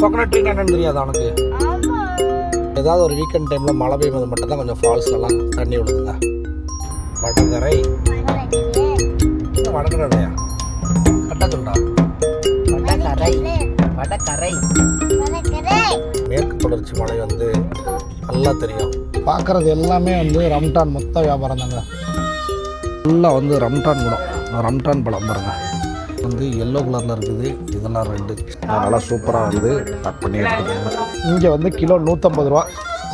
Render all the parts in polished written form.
Coconut tree என்னன்னு தெரியாது அவனுக்கு. ஏதாவது ஒரு வீக்கெண்ட் டைமில் மழை பெய்யும்போது மட்டும் தான் கொஞ்சம் ஃபால்ஸ்லலாம் தண்ணி விழுதுங்க. வடகரை வடகரையா கரெக்டாக சொல்றா. வடகரை மேற்கு தொடர்ச்சி மலை வந்து நல்லா தெரியும். பார்க்குறது எல்லாமே வந்து ரம்டான் மொத்த வியாபாரம் தாங்க. ஃபுல்லாக வந்து ரம்டான் குடம். ரம்டான் பழம் பாருங்க வந்து எல்லோ கலரில் இருக்குது. இதெல்லாம் ரெண்டு நல்லா சூப்பராக வந்து கட் பண்ணி எடுத்துக்கோங்க. இங்கே வந்து கிலோ 150 ரூபா.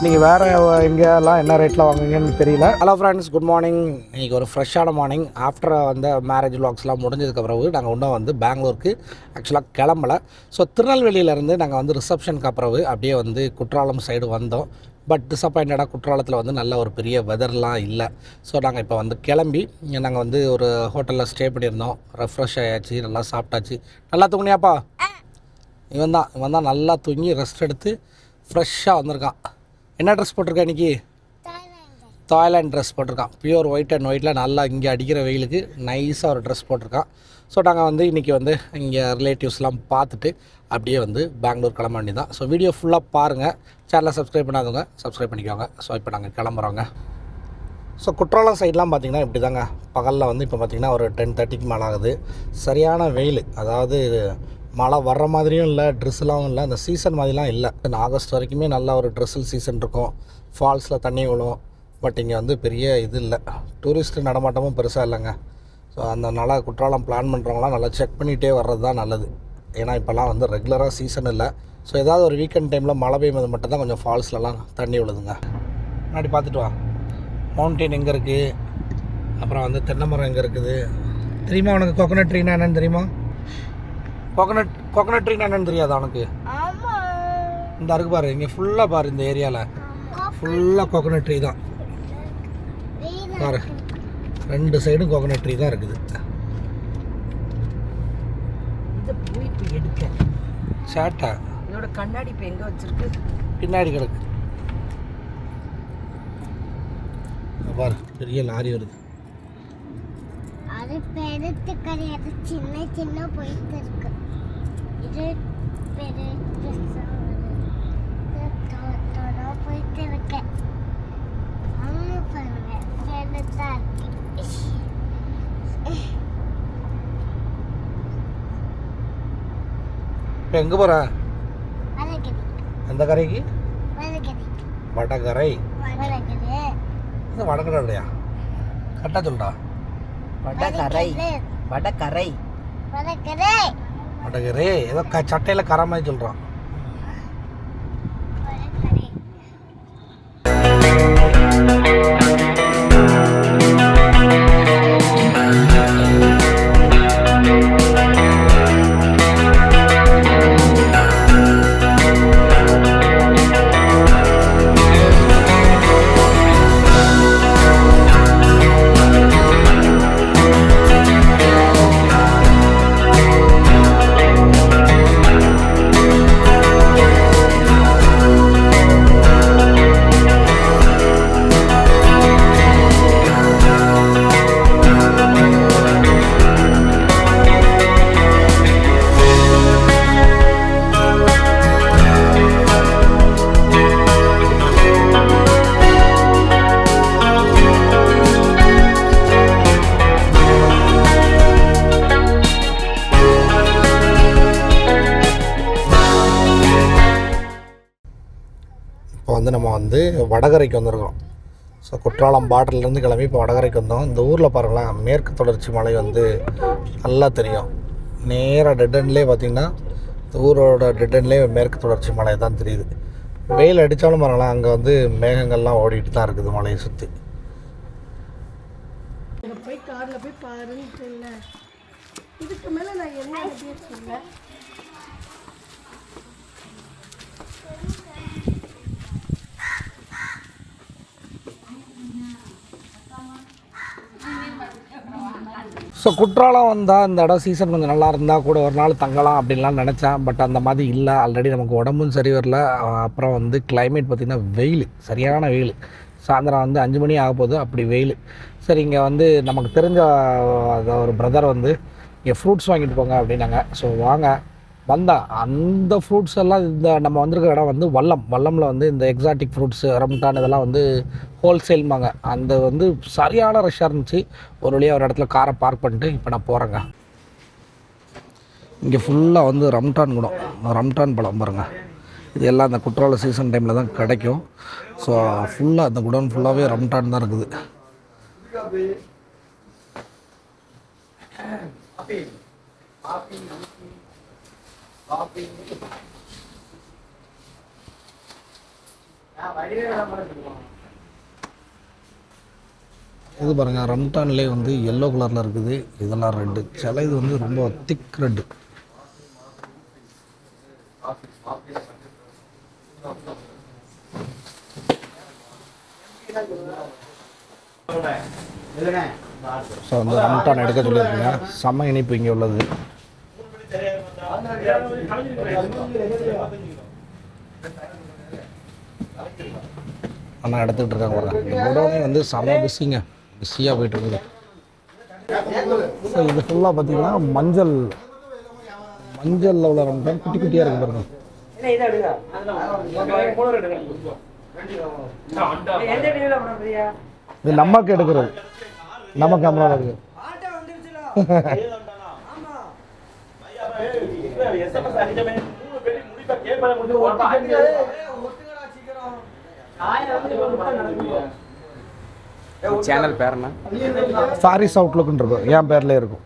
நீங்கள் வேறு எங்கேலாம் என்ன ரேட்டில் வாங்குவீங்கன்னு தெரியல. Hello friends, good morning. இன்றைக்கி ஒரு ஃப்ரெஷ்ஷான மார்னிங். ஆஃப்டர் வந்து மேரேஜ் விலாக்ஸ்லாம் முடிஞ்சதுக்கு பிறகு நாங்கள் இன்னும் வந்து பெங்களூருக்கு ஆக்சுவலாக கிளம்பலை. ஸோ திருநெல்வேலியிலேருந்து நாங்கள் வந்து ரிசப்ஷனுக்கு அப்புறம் அப்படியே வந்து குற்றாலம் சைடு வந்தோம். பட் டிசப்பாயிண்டடாக குற்றாலத்தில் வந்து நல்ல ஒரு பெரிய வெதர்லாம் இல்லை. ஸோ நாங்கள் இப்போ வந்து கிளம்பி நாங்கள் வந்து ஒரு ஹோட்டலில் ஸ்டே பண்ணியிருந்தோம். ரெஃப்ரெஷ் ஆயாச்சு, நல்லா சாப்பிட்டாச்சு. நல்லா தூங்கினியாப்பா? இவன் தான் நல்லா தூங்கி ரெஸ்ட் எடுத்து ஃப்ரெஷ்ஷாக வந்திருக்கான். என்ன ட்ரெஸ் போட்டிருக்கா இன்றைக்கி? தாய்லாண்ட் ட்ரெஸ் போட்டிருக்கான். பியூர் ஒயிட் அண்ட் ஒயிட்டில் நல்லா இங்கே அடிக்கிற வெயிலுக்கு நைஸாக ஒரு ட்ரெஸ் போட்டிருக்கான். ஸோ நாங்கள் வந்து இன்றைக்கி வந்து இங்கே ரிலேட்டிவ்ஸ்லாம் பார்த்துட்டு அப்படியே வந்து பெங்களூர் கிளம்ப வேண்டி தான். ஸோ வீடியோ ஃபுல்லாக பாருங்கள். சேனலை சப்ஸ்கிரைப் பண்ணாதவங்க சப்ஸ்கிரைப் பண்ணிக்கோங்க. ஸோ இப்போ நாங்கள் கிளம்புறோங்க. ஸோ குற்றாலம் சைட்லாம் பார்த்திங்கன்னா இப்படி தாங்க. பகலில் வந்து இப்போ பார்த்திங்கன்னா ஒரு 10:30க்கு மேலே ஆகுது. சரியான வெயில். அதாவது மழை வர்ற மாதிரியும் இல்லை, ட்ரெஸ்ஸெலாம் இல்லை, அந்த சீசன் மாதிரிலாம் இல்லை. ஆகஸ்ட் வரைக்குமே நல்ல ஒரு ட்ரெஸ்ஸில் சீசன் இருக்கும். ஃபால்ஸில் தண்ணி விழும். பட் இங்கே வந்து பெரிய இது இல்லை, டூரிஸ்ட் நடமாட்டமும் பெருசாக இல்லைங்க. ஸோ அதனால் குற்றாலம் பிளான் பண்ணுறவங்களாம் நல்லா செக் பண்ணிகிட்டே வர்றது தான் நல்லது. ஏன்னா இப்போல்லாம் வந்து ரெகுலராக சீசன் இல்லை. ஸோ ஏதாவது ஒரு வீக்கெண்ட் டைமில் மழை பெய்யும்போது மட்டும் தான் கொஞ்சம் ஃபால்ஸ்லலாம் தண்ணி விழுதுங்க. முன்னாடி பார்த்துட்டு வா. மவுண்டெயின் எங்கே இருக்குது, அப்புறம் வந்து தென்னை மரம் எங்கே இருக்குது தெரியுமா உனக்கு? கோகனட் ட்ரீனா என்னன்னு தெரியுமா? கோகனட் ட்ரீனா என்னன்னு தெரியாது அவனுக்கு. இந்த அருக்கு பாரு, இங்கே ஃபுல்லாக பாரு, இந்த ஏரியாவில் ஃபுல்லாக கோகனட் ட்ரீ தான் பாரு. 2 சைடும் கோகனட் ட்ரீ தான் இருக்குது. எடுக்க சேட்டா இதோட கண்ணாடி இப்போ எங்கே வச்சிருக்கு? பின்னாடி கிடக்கு பாரு, பெரிய லாரி வருது. அது பெருத்து கிடையாது, சின்ன சின்ன போயிட்டு இருக்கு. இது பெருத்து போயிட்டு இருக்கு. அவங்க பாருங்க பெருத்தா இருக்கு. இப்போ எங்கே போகிற? வடகரை. எந்த கரைக்கு? வடகரை. வடகரை. வடகரை. இது வடகரையா? கரெக்டாக சொல்கிறா. வடகரை வடகரை வடகரை. வடகரை ஏதோ சட்டையில் கரை மாதிரி சொல்கிறான். வடகரை. இப்போ வந்து நம்ம வந்து வடகரைக்கு வந்திருக்கோம். ஸோ குற்றாலம் பார்டர்லேருந்து கிளம்பி இப்போ வடகரைக்கு வந்தோம். இந்த ஊரில் பாருங்களேன், மேற்கு தொடர்ச்சி மலை வந்து நல்லா தெரியும். நேராக டெட்டன்லேயே பார்த்திங்கன்னா இந்த ஊரோட டெட்டன்லேயே மேற்கு தொடர்ச்சி மலை தான் தெரியுது. வெயில் அடித்தாலும் பாருங்களேன், அங்கே வந்து மேகங்கள்லாம் ஓடிட்டு தான் இருக்குது மலையை சுற்றி. போய் காரில் போய் பாருன்னு சொல்ல. இதுக்கு மேலே நான் என்ன சொல்ல. ஸோ குற்றாலம் வந்தால் இந்த இடம் சீசன் கொஞ்சம் நல்லா இருந்தால் கூட ஒரு நாள் தங்கலாம் அப்படின்லாம் நினச்சேன். பட் அந்த மாதிரி இல்லை. ஆல்ரெடி நமக்கு உடம்பும் சரி வரல. அப்புறம் வந்து கிளைமேட் பார்த்திங்கன்னா வெயில், சரியான வெயில். சாயந்தரம் வந்து 5 மணி ஆக போகுது, அப்படி வெயில். சரி, இங்கே வந்து நமக்கு தெரிஞ்ச ஒரு பிரதர் வந்து இங்கே ஃப்ரூட்ஸ் வாங்கிட்டு போங்க அப்படின்னாங்க. ஸோ வாங்க வந்தா அந்த ஃப்ரூட்ஸ் எல்லாம் இந்த நம்ம வந்திருக்க இடம் வந்து வல்லமில் வந்து இந்த எக்ஸாட்டிக் ஃப்ரூட்ஸு ரம்டான் இதெல்லாம் வந்து ஹோல்சேல்மாங்க. அந்த வந்து சரியான ரஷ்ஷாக இருந்துச்சு. ஒரு வழியாக ஒரு இடத்துல காரை பார்க் பண்ணிட்டு இப்போ நான் போகிறேங்க. இங்கே ஃபுல்லாக வந்து ரம்டான் குடம், ரம்டான் பழம் பாருங்கள். இது எல்லாம் அந்த குற்றால சீசன் டைமில் தான் கிடைக்கும். ஸோ ஃபுல்லாக அந்த குடோன் ஃபுல்லாகவே ரம்டான் தான் இருக்குது. இது பாருங்கள், ரம்டான்லேயே வந்து எல்லோ கலரில் இருக்குது. இதெல்லாம் ரெட்டு, சில இது வந்து ரொம்ப திக் ரெட்டு. ஸோ வந்து ரம்டான் எடுக்க சொல்லியிருக்கீங்க. செம்ம இனிப்பு இங்கே உள்ளது. ஆனால் எடுத்துக்கிட்டு இருக்காங்க பாருங்க. இந்த குடோனே வந்து செம்ம பிஸியாக போயிட்டு இருக்குது. ஸோ இது ஃபுல்லாக பார்த்தீங்கன்னா மஞ்சளில் உள்ள ரம்டான் குட்டி குட்டியாக இருக்குது பாருங்க. இது நமக்கு எடுக்கிறது, நமக்கு அமலாக இருக்குது. சேனல் பேர் என்ன? சாரீஸ் அவுட்லுக்குன்னு இருக்கும், என் பேர்லேயே இருக்கும்.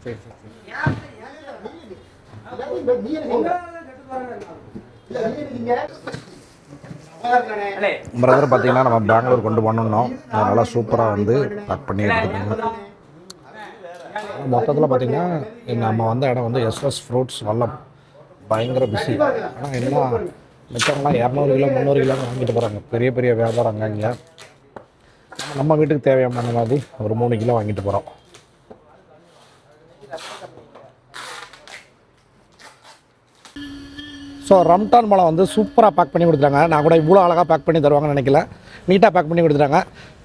பிரதர் பார்த்தீங்கன்னா நம்ம பெங்களூர் கொண்டு பண்ணணும். நல்லா சூப்பராக வந்து பேக் பண்ணி எடுத்துக்கோங்க. மொத்தத்தில் பார்த்தீங்கன்னா நம்ம வந்த இடம் வந்து எஸ்எஸ் ஃப்ரூட்ஸ் வல்லம். பயங்கர பிஸி. ஆனால் என்ன மிச்சம்லாம் 200 கிலோ 300 கிலோ வாங்கிட்டு போகிறாங்க. பெரிய பெரிய வியாபாரம் அங்கே. நம்ம வீட்டுக்கு தேவையான மாதிரி ஒரு 3 கிலோ வாங்கிட்டு போகிறோம். ஸோ ரம்டான் பழம் வந்து சூப்பராக பேக் பண்ணி கொடுத்துட்டாங்க. நான் கூட இவ்வளோ அழகாக பேக் பண்ணி தருவாங்கன்னு நினைக்கல. நீட்டாக பேக் பண்ணி கொடுத்துட்டாங்க.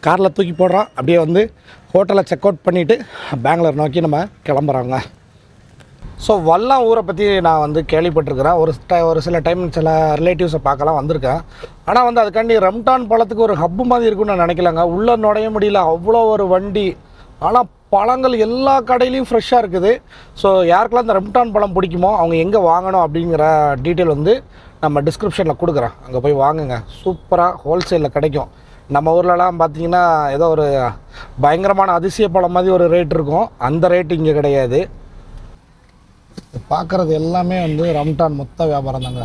காரில் தூக்கி போடுறோம். அப்படியே வந்து ஹோட்டலில் செக் அவுட் பண்ணிவிட்டு பெங்களூர் நோக்கி நம்ம கிளம்புறாங்க. ஸோ வல்லம் ஊரை பற்றி நான் வந்து கேள்விப்பட்டிருக்கிறேன். ஒரு சில டைம் சில ரிலேட்டிவ்ஸை பார்க்கலாம் வந்திருக்கேன். ஆனால் வந்து அதுக்காண்டி ரம்டான் பழத்துக்கு ஒரு ஹப்பு மாதிரி இருக்குன்னு நான் நினைக்கலங்க. உள்ளே நுழைய முடியல, அவ்வளோ ஒரு வண்டி. ஆனால் பழங்கள் எல்லா கடையிலையும் ஃப்ரெஷ்ஷாக இருக்குது. ஸோ யாருக்கெல்லாம் இந்த ரம்டான் பழம் பிடிக்குமோ அவங்க எங்கே வாங்கணும் அப்படிங்கிற டீட்டெயில் வந்து நம்ம டிஸ்கிரிப்ஷனில் கொடுக்குறேன். அங்கே போய் வாங்குங்க. சூப்பராக ஹோல்சேலில் கிடைக்கும். நம்ம ஊர்லலாம் பார்த்திங்கன்னா ஏதோ ஒரு பயங்கரமான அதிசய பழம் மாதிரி ஒரு ரேட் இருக்கும். அந்த ரேட்டு இங்கே கிடையாது. பார்க்குறது எல்லாமே வந்து ரம்டான் மொத்த வியாபாரம் தாங்க.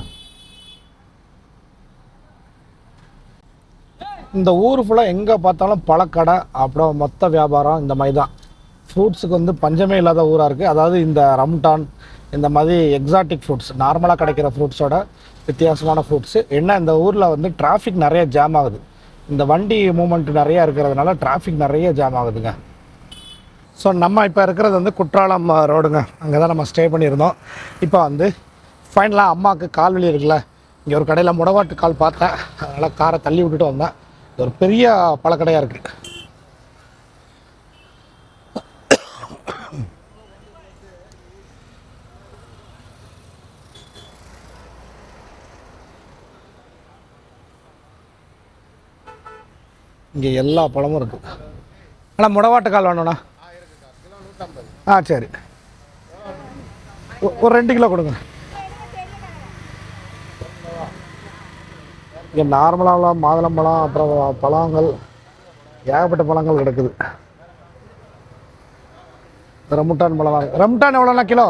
இந்த ஊர் ஃபுல்லாக எங்கே பார்த்தாலும் பழக்கடை, அப்புறம் மொத்த வியாபாரம் இந்த மாதிரி தான். ஃப்ரூட்ஸுக்கு வந்து பஞ்சமே இல்லாத ஊராக இருக்குது. அதாவது இந்த ரம்டான் இந்த மாதிரி எக்ஸாட்டிக் ஃப்ரூட்ஸ், நார்மலாக கிடைக்கிற ஃப்ரூட்ஸோட வித்தியாசமான ஃப்ரூட்ஸு. என்ன இந்த ஊரில் வந்து டிராஃபிக் நிறைய ஜாம் ஆகுது. இந்த வண்டி மூமெண்ட் நிறையா இருக்கிறதுனால டிராஃபிக் நிறைய ஜாம் ஆகுதுங்க. ஸோ நம்ம இப்போ இருக்கிறது வந்து குற்றாலம் ரோடுங்க. அங்கே தான் நம்ம ஸ்டே பண்ணியிருந்தோம். இப்போ வந்து ஃபைனலாக அம்மாவுக்கு கால் வலி இருக்குல்ல, இங்கே ஒரு கடையில் முடவாட்டு கால் பார்த்தேன். அதனால் காரை தள்ளி விட்டுட்டு வந்தேன். இது ஒரு பெரிய பழக்கடையாக இருக்குது. இங்கே எல்லா பழமும் இருக்குது. ஆனால் முடவாட்டு கால் வேணும்ண்ணா. சரி, ஒரு 2 கிலோ கொடுங்க. இங்கே நார்மலாக மாதுளம்பழம், அப்புறம் பழங்கள், ஏகப்பட்ட பழங்கள் கிடக்குது. ரம்டான் பழம். ரம்டான் எவ்வளோண்ணா கிலோ?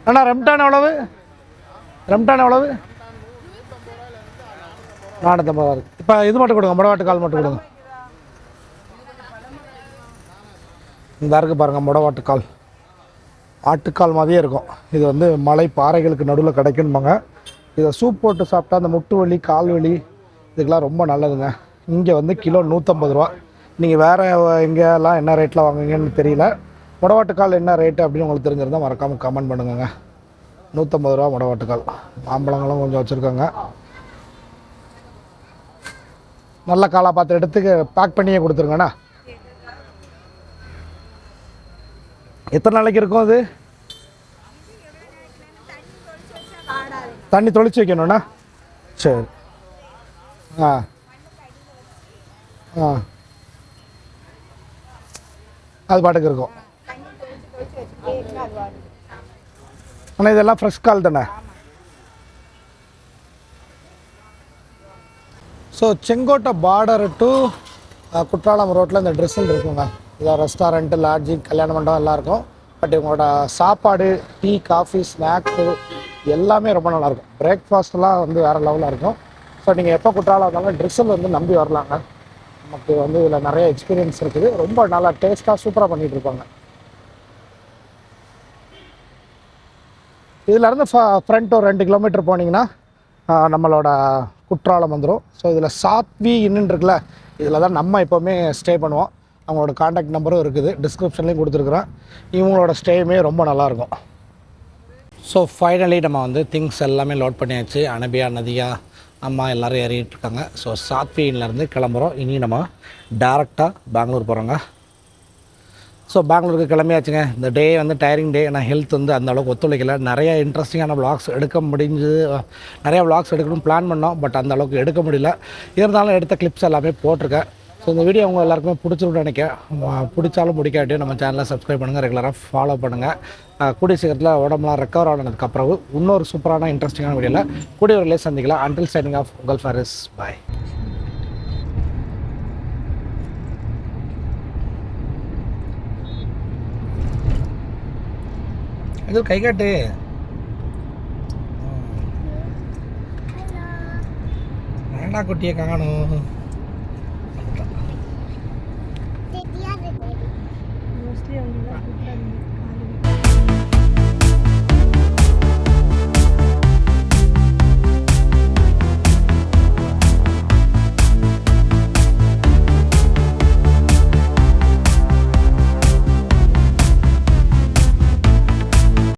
அண்ணா ரம்டான் எவ்வளவு? ரம்டான் எவ்வளவு? 450. இப்போ இது மட்டும் கொடுங்க, முடவாட்டு கால் மட்டும் கொடுங்க. இந்த இருக்குது பாருங்கள் முடவாட்டுக்கால். ஆட்டுக்கால் மாதிரியே இருக்கும். இது வந்து மலை பாறைகளுக்கு நடுவில் கிடைக்கணுமாங்க. இதை சூப் போட்டு சாப்பிட்டா அந்த முட்டு வலி, கால் வலி இதுக்கெலாம் ரொம்ப நல்லதுங்க. இங்கே வந்து கிலோ 150 ரூபா. நீங்கள் வேறு எங்கேயெல்லாம் என்ன ரேட்டில் வாங்குவீங்கன்னு தெரியல. முடவாட்டுக்கால் என்ன ரேட்டு அப்படின்னு உங்களுக்கு தெரிஞ்சிருந்தால் மறக்காமல் கமெண்ட் பண்ணுங்க. 150 ரூபா முடவாட்டுக்கால். மாம்பழங்களும் கொஞ்சம் வச்சுருக்காங்க. நல்ல காலாக பார்த்து எடுத்து பேக் பண்ணியே கொடுத்துருங்கண்ணா. எத்தனை நாளைக்கு இருக்கும் அது? தண்ணி தொளிச்சு வைக்கணுண்ணா. சரி. ஆ ஆ அது பாட்டுக்கு இருக்கும். ஆனால் இதெல்லாம் ஃப்ரெஷ் கால் தானே. So Sengottai border to Courtallam ரோட்டில் இந்த ட்ரெஸ்ஸில் இருக்குங்க. இதான் ரெஸ்டாரண்ட்டு, லாட்ஜிங், கல்யாண மண்டபம் எல்லாம் இருக்கும். பட் இவங்களோட சாப்பாடு, டீ, காஃபி, ஸ்நாக்ஸு எல்லாமே ரொம்ப நல்லாயிருக்கும். பிரேக்ஃபாஸ்ட்லாம் வந்து வேறு லெவலில் இருக்கும். ஸோ நீங்கள் எப்போ குற்றாலம் இருந்தாலும் ட்ரெஸ்ஸில் வந்து நம்பி வரலாங்க. நமக்கு வந்து இதில் நிறைய எக்ஸ்பீரியன்ஸ் இருக்குது. ரொம்ப நல்லா டேஸ்ட்டாக சூப்பராக பண்ணிகிட்டு இருப்பாங்க. இதிலேருந்து ஃப்ரண்ட் ஒரு 2 கிலோமீட்டர் போனீங்கன்னா நம்மளோட குற்றாலம் வந்துடும். ஸோ இதில் சாத்வி இன்னுன்னு இருக்குல்ல, இதில் தான் நம்ம எப்போவுமே ஸ்டே பண்ணுவோம். அவங்களோட காண்டாக்ட் நம்பரும் இருக்குது, டிஸ்கிரிப்ஷன்லேயும் கொடுத்துருக்குறேன். இவங்களோட ஸ்டேயுமே ரொம்ப நல்லாயிருக்கும். ஸோ ஃபைனலி நம்ம வந்து திங்ஸ் எல்லாமே லோட் பண்ணியாச்சு. அனபியா, நதியா, அம்மா எல்லோரும் ஏறிட்டு இருக்காங்க. ஸோ சாத்வியிலேருந்து கிளம்புறோம். இனி நம்ம டேரெக்டாக பெங்களூர் போகிறோங்க. ஸோ பெங்களூருக்கு கிளம்பியாச்சுங்க. இந்த டே வந்து டயரிங் டே. நான் ஹெல்த் வந்து அந்த அளவுக்கு ஒத்துழைக்கல. நிறைய இன்ட்ரெஸ்டிங்கான விளாக்ஸ் எடுக்க முடிஞ்சு, நிறையா விளாக்ஸ் எடுக்கணும்னு பிளான் பண்ணோம். பட் அந்த அளவுக்கு எடுக்க முடியல. இருந்தாலும் எடுத்த கிளிப்ஸ் எல்லாமே போட்டிருக்கேன். ஸோ இந்த வீடியோ அவங்க எல்லாருக்குமே பிடிச்சிருக்குன்னு நினைக்கிறேன். பிடிச்சாலும் பிடிக்காட்டியும் நம்ம சேனலை சப்ஸ்கிரைப் பண்ணுங்கள், ரெகுலராக ஃபாலோ பண்ணுங்கள். கூடிய சீக்கிரத்தில் உடம்புலாம் ரெக்கவர் ஆனதுக்கப்புறம் இன்னொரு சூப்பரான இன்ட்ரெஸ்டிங்கான வீடியோவில் கூடிய ஒரு சந்திக்கலாம். அன்டில் சைனிங் ஆஃப் உங்கள் ஃபாரிஸ். பாய். அது கை காட்டு. வேண்டா குட்டியை காணும். தெரியாது. மோஸ்ட்லி அவங்க